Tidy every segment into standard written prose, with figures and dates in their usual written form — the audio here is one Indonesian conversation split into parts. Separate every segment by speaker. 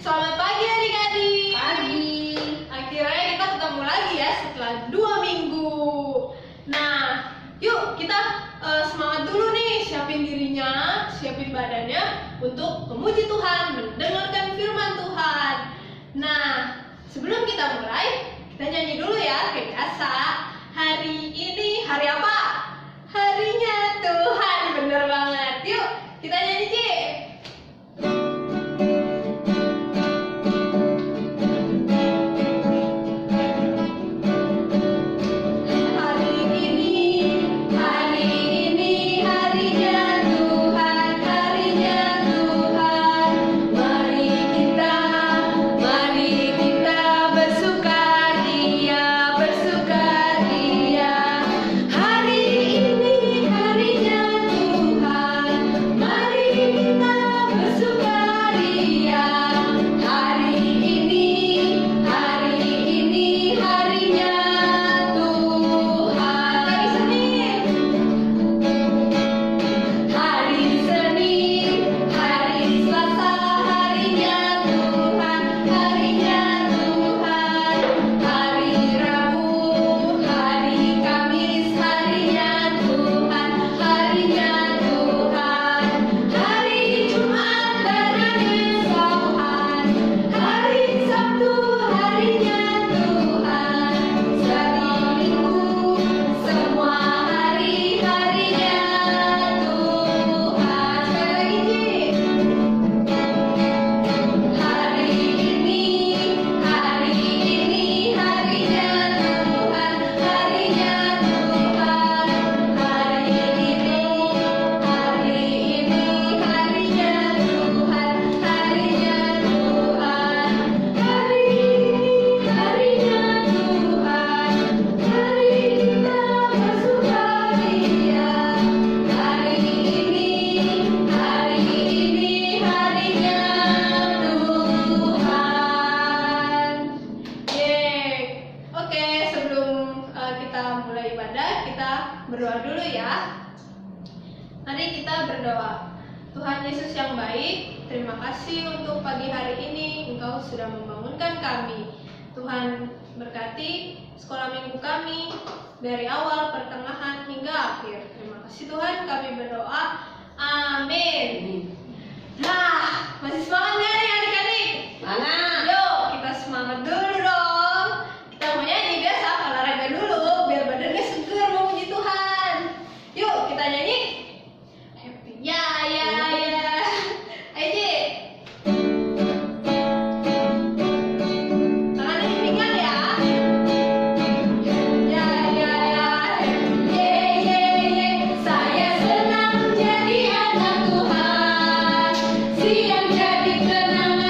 Speaker 1: Selamat pagi adik-adik.
Speaker 2: Pagi.
Speaker 1: Akhirnya kita ketemu lagi ya setelah 2 minggu. Nah, yuk kita semangat dulu nih, siapin dirinya, siapin badannya untuk memuji Tuhan, mendengarkan firman Tuhan. Nah, sebelum kita mulai, kita nyanyi dulu ya kayak biasa. Hari ini hari apa? Harinya Tuhan, bener banget. Yuk, kita nyanyi, Ci. Berdoa dulu ya. Mari kita berdoa. Tuhan Yesus yang baik, terima kasih untuk pagi hari ini Engkau sudah membangunkan kami. Tuhan berkati sekolah minggu kami dari awal, pertengahan hingga akhir. Terima kasih Tuhan, kami berdoa. Amin. Nah, masih semangat nggak nih adik-adik?
Speaker 2: Semangat.
Speaker 1: Yuk, kita semangat dulu dong. Kita mau nyanyi biasa, olahraga dulu biar badannya segar memuji Tuhan. Yuk, kita nyanyi. Happy ya ya ya. Ayo, Ci. Tangannya di pinggang ya. Ya ya ya. Ye ye ye. Saya senang jadi anak Tuhan. Siang jadi kenangan.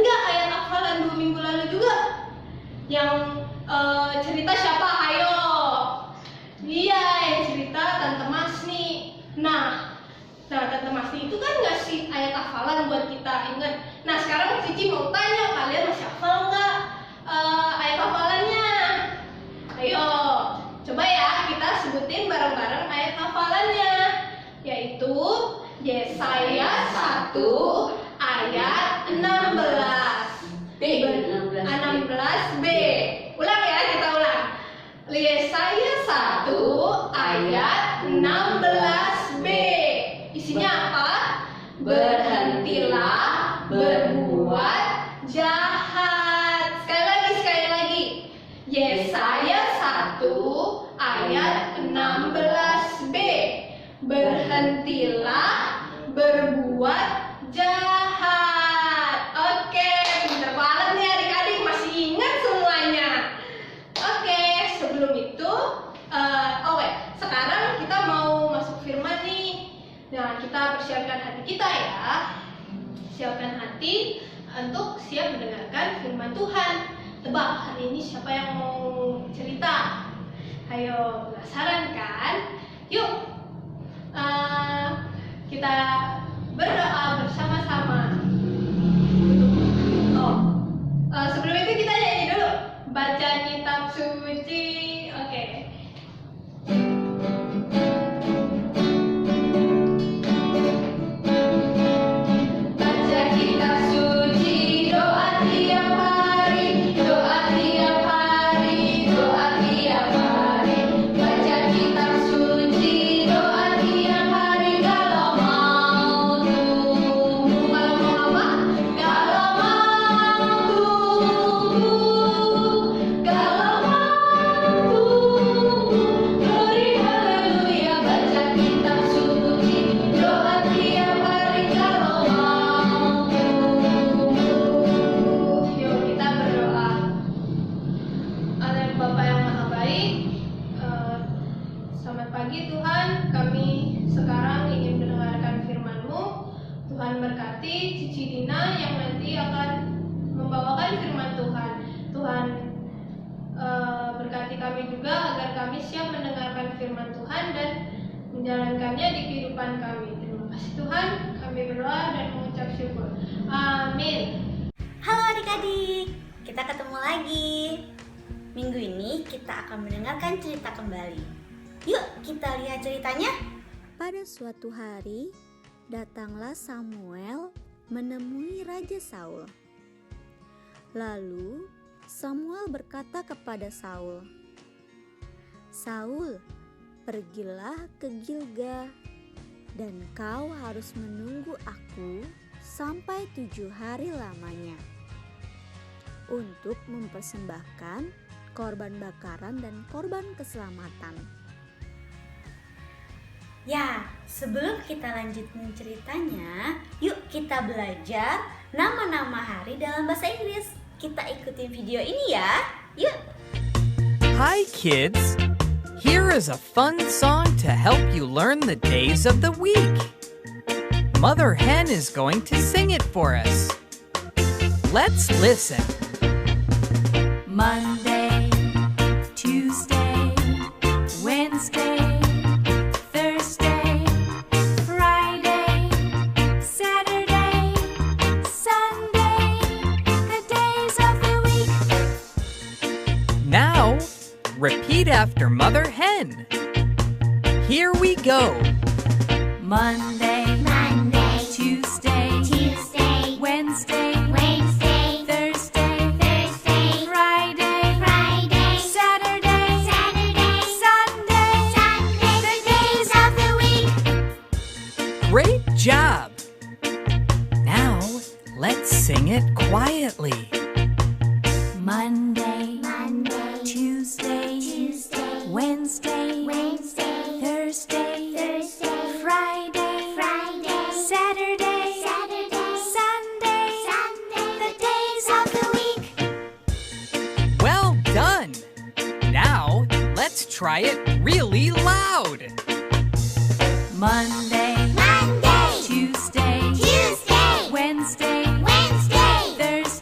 Speaker 1: nggak ayat hafalan 2 minggu lalu juga? Yang cerita siapa? Ayo. Iya, yang cerita Tante Masni. Nah, Tante Masni itu kan ngasih ayat hafalan buat kita, ingat. Nah, sekarang Cici mau tanya, kalian masih hafal nggak ayat hafalannya? Ayo, coba ya kita sebutin bareng-bareng ayat hafalannya, yaitu Yesaya 1 ayat 16. 16b. Ulang ya, kita ulang. Yesaya 1 ayat 16b. Isinya apa? Berhentilah berbuat jahat. Sekali lagi. Yesaya 1 ayat 16b. Berhentilah berbuat jahat. Oke, pintar banget nih adik-adik, masih ingat semuanya. Oke, sebelum itu sekarang kita mau masuk firman nih. Nah, kita persiapkan hati kita ya. Siapkan hati untuk siap mendengarkan firman Tuhan. Tebak hari ini siapa yang mau cerita? Ayo, penasaran kan? Yuk, kita berdoa bersama-sama. Sebelum itu kita nyanyi dulu. Baca kitab suci. Oke. Baca kitab suci, doa tiap hari, doa tiap hari, doa tiap hari. Baca kitab suci, doa tiap hari. Kalau mau tumbuh, kalau mau apa? Kalau mau tumbuh, kalau mau tumbuh, beri haleluya. Baca kitab suci, doa tiap hari. Kalau mau tumbuh, yuk kita berdoa. Allah Bapa yang Maha Baik, selamat pagi Tuhan. Kami sekarang ingin mendengarkan firman-Mu. Tuhan berkati Cici Dina yang nanti akan membawakan firman Tuhan. Tuhan berkati kami juga agar kami siap mendengarkan firman Tuhan dan menjalankannya di kehidupan kami. Terima kasih Tuhan, kami berdoa dan mengucap syukur. Amin.
Speaker 2: Halo adik-adik, kita ketemu lagi. Minggu ini kita akan mendengarkan cerita kembali. Yuk kita lihat ceritanya.
Speaker 3: Pada suatu hari, datanglah Samuel menemui Raja Saul. Lalu Samuel berkata kepada Saul, "Saul, pergilah ke Gilgal, dan kau harus menunggu aku sampai 7 hari lamanya untuk mempersembahkan korban bakaran dan korban keselamatan."
Speaker 2: Ya, sebelum kita lanjutin ceritanya, yuk kita belajar nama-nama hari dalam bahasa Inggris. Kita ikutin video ini ya. Yuk.
Speaker 4: Hi kids! Here is a fun song to help you learn the days of the week. Mother Hen is going to sing it for us. Let's listen.
Speaker 5: Monday, Tuesday, Wednesday, Thursday, Friday, Saturday, Sunday, the days of the week.
Speaker 4: Now, repeat after Mother Hen. Here we go.
Speaker 5: Monday, Tuesday, Wednesday, Thursday, Friday, Saturday, Sunday, the days of the week.
Speaker 4: Great job! Now, let's sing it quietly.
Speaker 5: Monday, Tuesday, Wednesday, Thursday, Friday, Saturday, Sunday, the days of the week.
Speaker 4: Well done! Now, let's try it really loud.
Speaker 5: Monday, Tuesday, Wednesday, Thursday,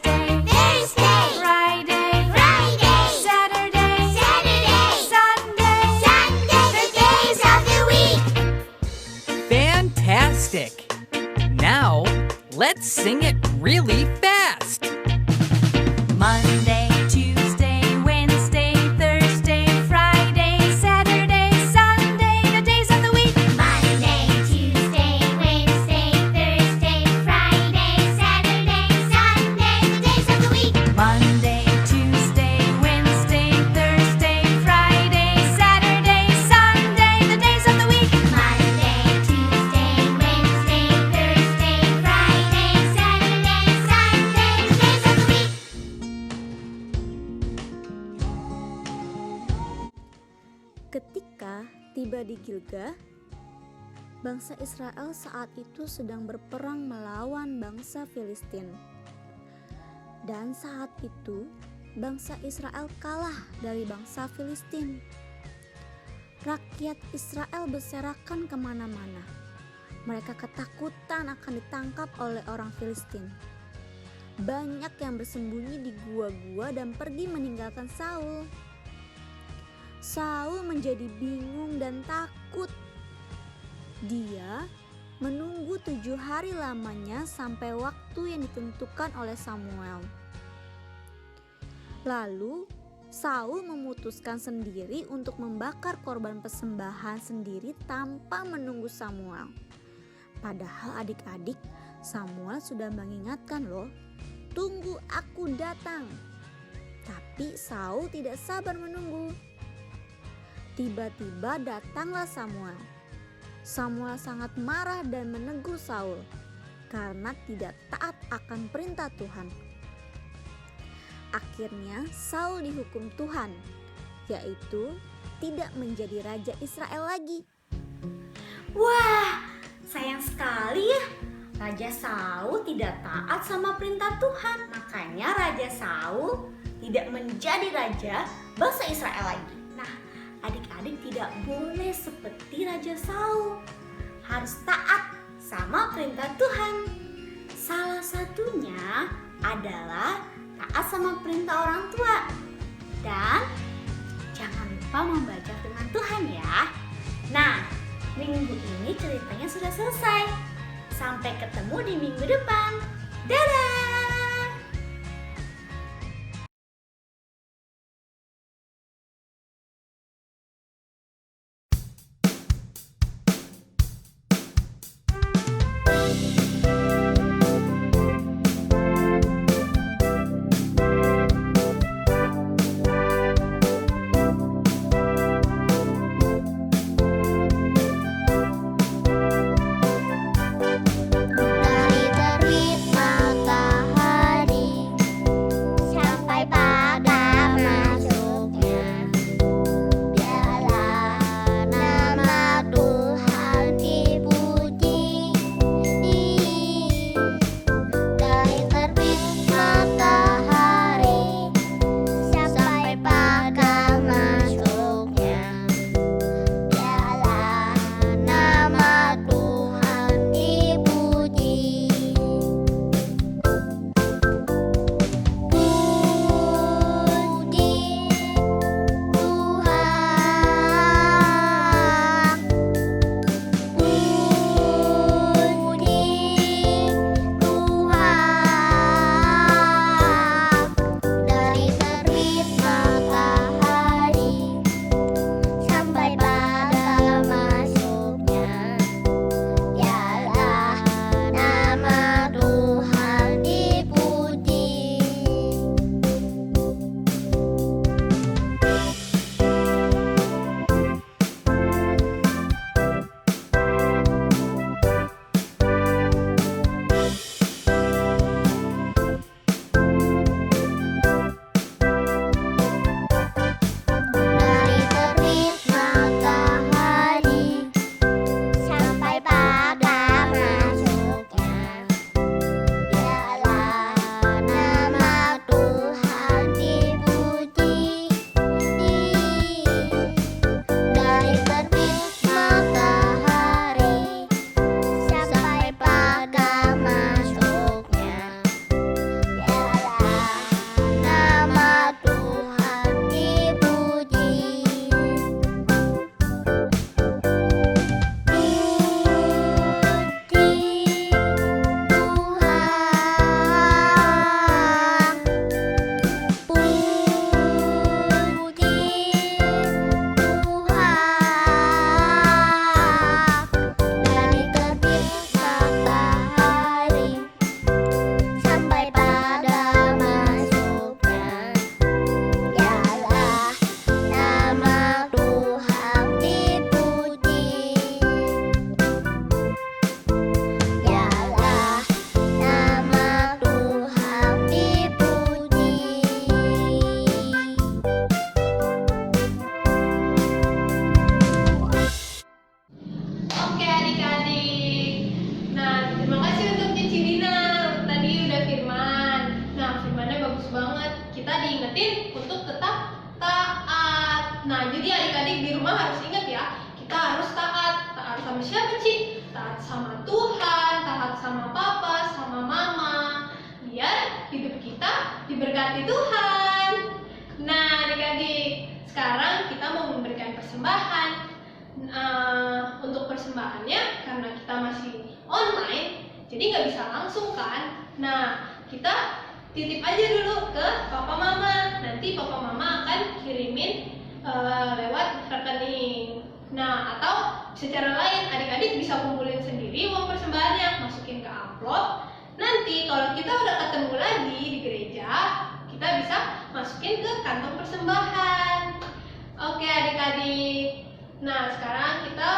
Speaker 3: Tiba di Gilgal, bangsa Israel saat itu sedang berperang melawan bangsa Filistin. Dan saat itu, bangsa Israel kalah dari bangsa Filistin. Rakyat Israel berserakan kemana-mana. Mereka ketakutan akan ditangkap oleh orang Filistin. Banyak yang bersembunyi di gua-gua dan pergi meninggalkan Saul. Saul menjadi bingung dan takut. Dia menunggu 7 hari lamanya sampai waktu yang ditentukan oleh Samuel. Lalu Saul memutuskan sendiri untuk membakar korban persembahan sendiri tanpa menunggu Samuel. Padahal adik-adik, Samuel sudah mengingatkan loh, tunggu aku datang. Tapi Saul tidak sabar menunggu. Tiba-tiba datanglah Samuel. Samuel sangat marah dan menegur Saul karena tidak taat akan perintah Tuhan. Akhirnya Saul dihukum Tuhan, yaitu tidak menjadi raja Israel lagi.
Speaker 2: Wah, sayang sekali ya. Raja Saul tidak taat sama perintah Tuhan. Makanya Raja Saul tidak menjadi raja bangsa Israel lagi. Nah, adik-adik tidak boleh seperti Raja Saul. Harus taat sama perintah Tuhan. Salah satunya adalah taat sama perintah orang tua. Dan jangan lupa membaca firman Tuhan ya. Nah, minggu ini ceritanya sudah selesai. Sampai ketemu di minggu depan. Dadah!
Speaker 5: Dari terbit matahari
Speaker 1: diingetin untuk tetap taat. Nah, jadi adik-adik di rumah harus ingat ya, kita harus taat. Taat sama siapa, Ci? Taat sama Tuhan, taat sama papa, sama mama, biar hidup kita diberkati Tuhan. Nah, adik-adik, sekarang kita mau memberikan persembahan. Untuk persembahannya, karena kita masih online, jadi nggak bisa langsung kan. Nah, kita titip aja dulu ke papa mama. Nanti papa mama akan kirimin lewat rekening. Nah, atau secara lain adik-adik bisa kumpulin sendiri uang persembahannya, masukin ke amplop. Nanti kalau kita udah ketemu lagi di gereja, kita bisa masukin ke kantong persembahan. Oke adik-adik. Nah, sekarang kita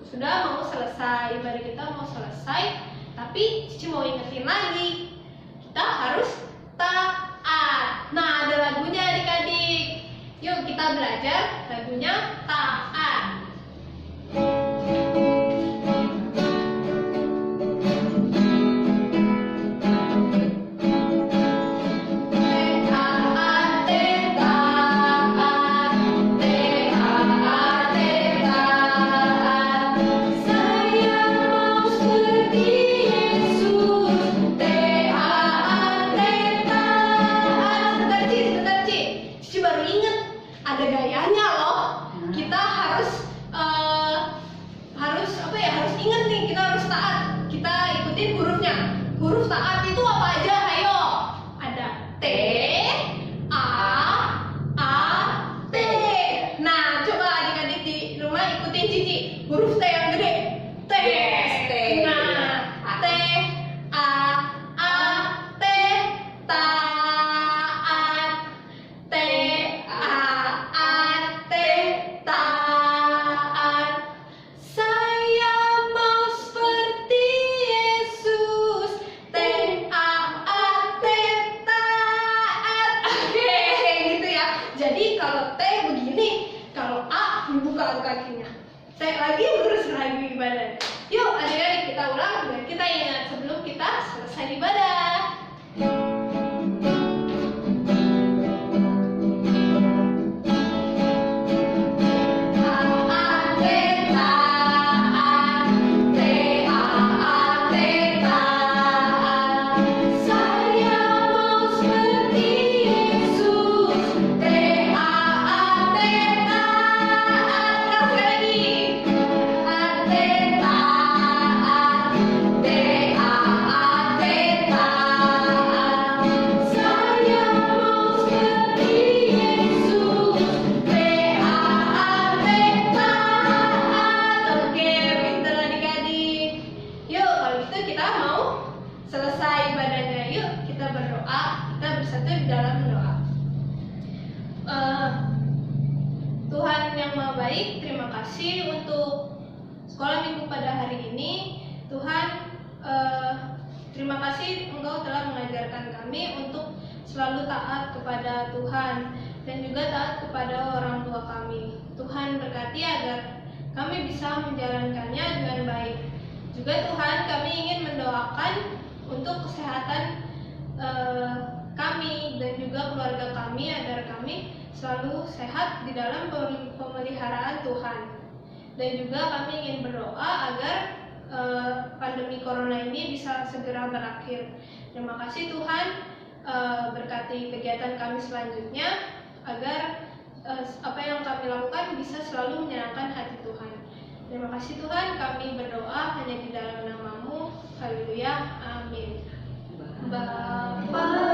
Speaker 1: sudah mau selesai, ibadah kita mau selesai. Tapi Cici mau ingetin lagi, kita harus taat. Nah, ada lagunya adik-adik. Yuk kita belajar lagunya Taat. Ada gayanya loh. Kita harus harus ingat nih, kita harus taat. Kita ikutin hurufnya. Huruf taat itu apa aja? Ayo. Ada T, A, T. Nah, coba adik-adik di rumah ikutin Cici. Huruf T yang gede. T.
Speaker 2: Yes, T.
Speaker 1: Nah, T, A, T, taat. T, taat. Saya mau seperti Yesus. T-A-A-T, taat. Oke, gitu ya. Jadi kalau T begini, kalau A dibuka kakinya. T lagi lurus lagi badan. Yuk adik-adik kita ulang biar kita ingat sebelum kita selesai ibadah. Selesai ibadahnya, yuk kita berdoa, kita bersatu di dalam doa. Tuhan yang Maha Baik, terima kasih untuk sekolah minggu pada hari ini. Tuhan, terima kasih Engkau telah mengajarkan kami untuk selalu taat kepada Tuhan dan juga taat kepada orang tua kami. Tuhan berkati agar kami bisa menjalankannya dengan baik. Juga Tuhan, kami ingin mendoakan untuk kesehatan kami dan juga keluarga kami agar kami selalu sehat di dalam pemeliharaan Tuhan. Dan juga kami ingin berdoa agar pandemi corona ini bisa segera berakhir. Terima kasih Tuhan, berkati kegiatan kami selanjutnya agar apa yang kami lakukan bisa selalu menyenangkan hati Tuhan. Terima kasih Tuhan, kami berdoa hanya di dalam nama-Mu. Haleluya, amin. Bapa